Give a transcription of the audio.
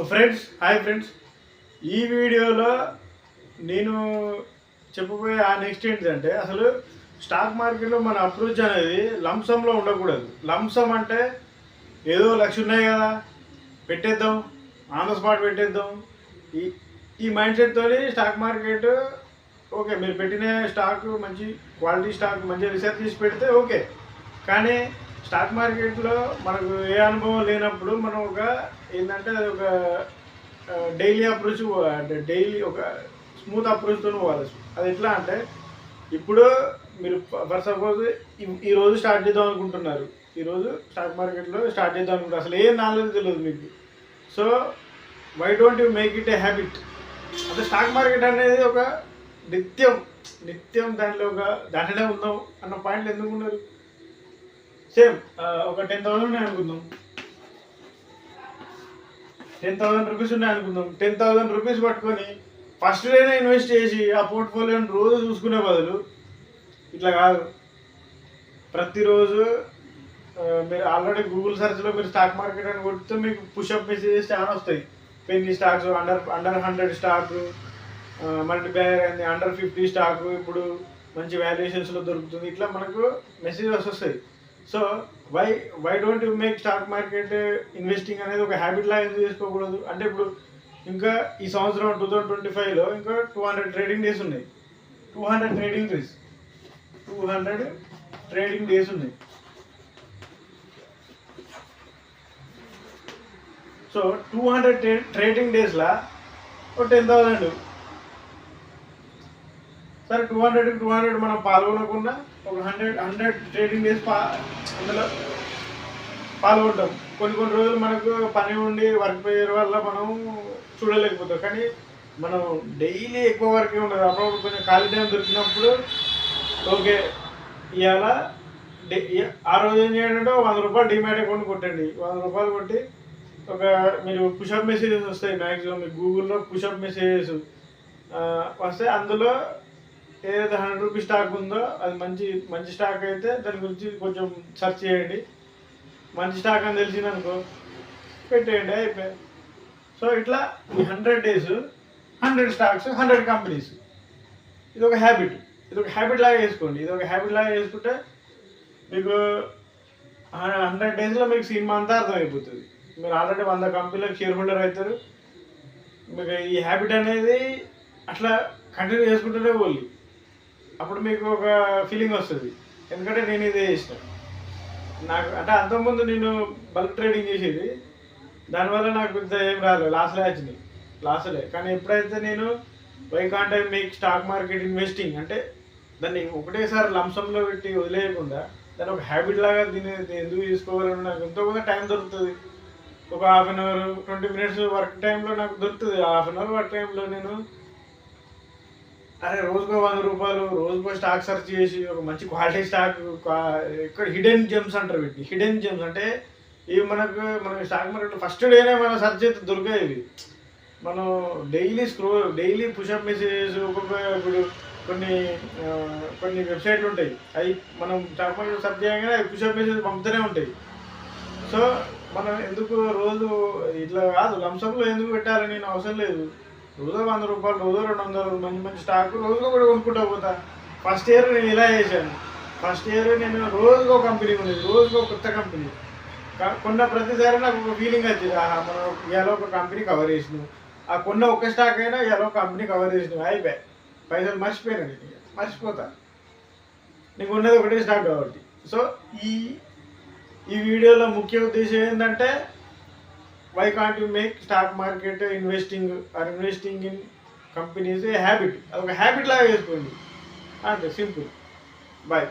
Friends, hi friends. ఈ వీడియోలో నేను చెప్పబోయే నెక్స్ట్ ఏంటంటే, అసలు స్టాక్ మార్కెట్లో మన అప్రోచ్ అనేది లంసంలో ఉండకూడదు. లంసం అంటే ఏదో లక్ష ఉన్నాయి కదా, పెట్టేద్దాం, ఆన్ ద స్పాట్ పెట్టేద్దాం. ఈ ఈ మైండ్ సెట్తో స్టాక్ మార్కెట్ ఓకే, మీరు పెట్టిన స్టాక్ మంచి క్వాలిటీ స్టాక్ మంచిగా రీసెర్చ్ చేసి పెడితే ఓకే. కానీ స్టాక్ మార్కెట్లో మనకు ఏ అనుభవం లేనప్పుడు మనం ఏంటంటే అది ఒక డైలీ అప్రోచ్, అంటే డైలీ ఒక స్మూత్ అప్రోచ్తో పోవాలి. అది ఎట్లా అంటే, ఇప్పుడు మీరు ఫర్ సపోజ్ ఈరోజు స్టార్ట్ చేద్దాం అనుకుంటున్నారు, ఈరోజు స్టాక్ మార్కెట్లో స్టార్ట్ చేద్దాం అనుకుంటారు, అసలు ఏం నాలెడ్జ్ తెలియదు మీకు. So why don't you make it a habit? అంటే స్టాక్ మార్కెట్ అనేది ఒక నిత్యం దాంట్లోనే ఉందాం అన్న పాయింట్లు ఎందుకు ఉన్నారు? సేమ్ ఒక 10,000 ఉన్నాయి అనుకుందాం, 10,000 రూపీస్ ఉన్నాయి అనుకుందాం. 10,000 రూపీస్ పట్టుకొని ఫస్ట్ డేనే ఇన్వెస్ట్ చేసి ఆ పోర్ట్ఫోలియోని రోజు చూసుకునే బదులు ఇట్లా కాదు. ప్రతిరోజు మీరు ఆల్రెడీ గూగుల్ సెర్చ్లో మీరు స్టాక్ మార్కెట్ అని కొడితే మీకు పుషప్ మెసేజెస్ చాలా వస్తాయి. Penny stocks, under 100 stock, multiplier అయింది, అండర్ 50 స్టాక్ ఇప్పుడు మంచి వాల్యుయేషన్స్లో దొరుకుతుంది. ఇట్లా మనకు మెసేజెస్ వస్తాయి. So why don't you make stock market investing అనేది ఒక హ్యాబిట్ లాగా ఎందుకు చేసుకోకూడదు? అంటే ఇప్పుడు ఇంకా ఈ సంవత్సరం 2025లో ఇంకా 200 ట్రేడింగ్ డేస్ ఉన్నాయి. 200 ట్రేడింగ్ డేస్ ఉన్నాయి. సో 200 ట్రేడింగ్ డేస్లో ఒక 10,000, సరే 200 మనం పాల్గొనకుండా ఒక 100 ట్రేడింగ్ డేస్ అందులో పాల్గొంటాం. కొన్ని రోజులు మనకు పని ఉండి వర్క్ ప్రెషర్ వల్ల మనం చూడలేకపోతాం. కానీ మనం డైలీ ఎక్కువ వర్కే ఉండదు, అప్పుడప్పుడు కొంచెం ఖాళీ టైం దొరికినప్పుడు ఓకే ఇవాళ ఆ రోజు ఏం చేయండి, 100 రూపాయలు డిమాట్ అకౌంట్ కొట్టండి. 100 రూపాయలు కొట్టి మీరు పుషప్ మెసేజెస్ వస్తాయి. మ్యాక్సిమం మీకు గూగుల్లో పుషప్ మెసేజెస్ వస్తే అందులో ఏదైతే 100 రూపీస్ స్టాక్ ఉందో అది మంచి స్టాక్ అయితే దాని గురించి కొంచెం సెర్చ్ చేయండి. మంచి స్టాక్ అని తెలిసిందనుకో పెట్టేయండి, అయిపోయాయి. సో ఇట్లా ఈ 100 డేస్ 100 స్టాక్స్ 100 కంపెనీస్, ఇది ఒక హ్యాబిట్ లాగా వేసుకోండి. ఇది ఒక హ్యాబిట్ లాగా వేసుకుంటే మీకు 100 డేస్లో మీకు సినిమా అంతా అర్థమైపోతుంది. మీరు ఆల్రెడీ 100 కంపెనీలకు షేర్ హోల్డర్ అవుతారు. మీకు ఈ హ్యాబిట్ అనేది అట్లా కంటిన్యూ చేసుకుంటూనే పోలి. అప్పుడు మీకు ఒక ఫీలింగ్ వస్తుంది. ఎందుకంటే నేను ఇదే చేసిన, నాకు అంటే అంతకుముందు నేను బల్క్ ట్రేడింగ్ చేసేది, దానివల్ల నాకు ఇంత ఏం రాలేదు, లాస్లే. కానీ ఎప్పుడైతే నేను why can't I make stock market investing అంటే దాన్ని ఒకటేసారి లంసంలో పెట్టి వదిలేయకుండా దాన్ని ఒక హ్యాబిట్ లాగా దీన్ని ఎందుకు తీసుకోవాలని నాకు ఎంతో కొంత టైం దొరుకుతుంది. ఒక half an hour 20 minutes work టైంలో నాకు దొరుకుతుంది. హాఫ్ అన్ అవర్ వర్క్ టైంలో నేను రోజుకో 100 రూపాయలు రోజుకో స్టాక్ సెర్చ్ చేసి ఒక మంచి క్వాలిటీ స్టాక్, ఇక్కడ హిడెన్ జెమ్స్ అంటారు వీటిని. హిడెన్ జెమ్స్ అంటే ఇవి మనకు స్టాక్ మార్కెట్ ఫస్ట్ డేనే మనం సెర్చ్ చేస్తే దొరికాయి. మనం డైలీ పుషప్ మెసేజెస్ ఇప్పుడు కొన్ని వెబ్సైట్లు ఉంటాయి, అవి మనం స్టాక్ మార్కెట్ సెర్చ్ చేయగానే అవి పుషప్ మెసేజ్ పంపుతూనే ఉంటాయి. సో మనం ఎందుకు రోజు ఇట్లా కాదు, లంసంలో ఎందుకు పెట్టాలి? నేను అవసరం లేదు. రోజు 100 రూపాయలు, రోజు 200 మంచి స్టాక్ రోజులో కూడా కొనుక్కుంటా పోతా. ఫస్ట్ ఇయర్ నేను ఇలా చేశాను. ఫస్ట్ ఇయర్ నేను రోజుకో కంపెనీ ఉండేది, రోజుకో కొత్త కంపెనీ కొన్న ప్రతిసారి నాకు ఒక ఫీలింగ్ వచ్చింది, మనం ఇవాళ ఒక కంపెనీ కవర్ చేసినాం. ఆ కొన్న ఒక్క స్టాక్ అయినా ఇవాళ ఒక కంపెనీ కవర్ చేసినాం, అయిపోయాయి. పైసలు మర్చిపోతా. నీకు ఉన్నది ఒకటే స్టాక్ కాబట్టి. సో ఈ వీడియోలో ముఖ్య ఉద్దేశం ఏంటంటే, why can't you make stock market investing in companies a habit. అది ఒక హ్యాబిట్ లాగా చేసుకోండి, అంతే, సింపుల్. బాయ్.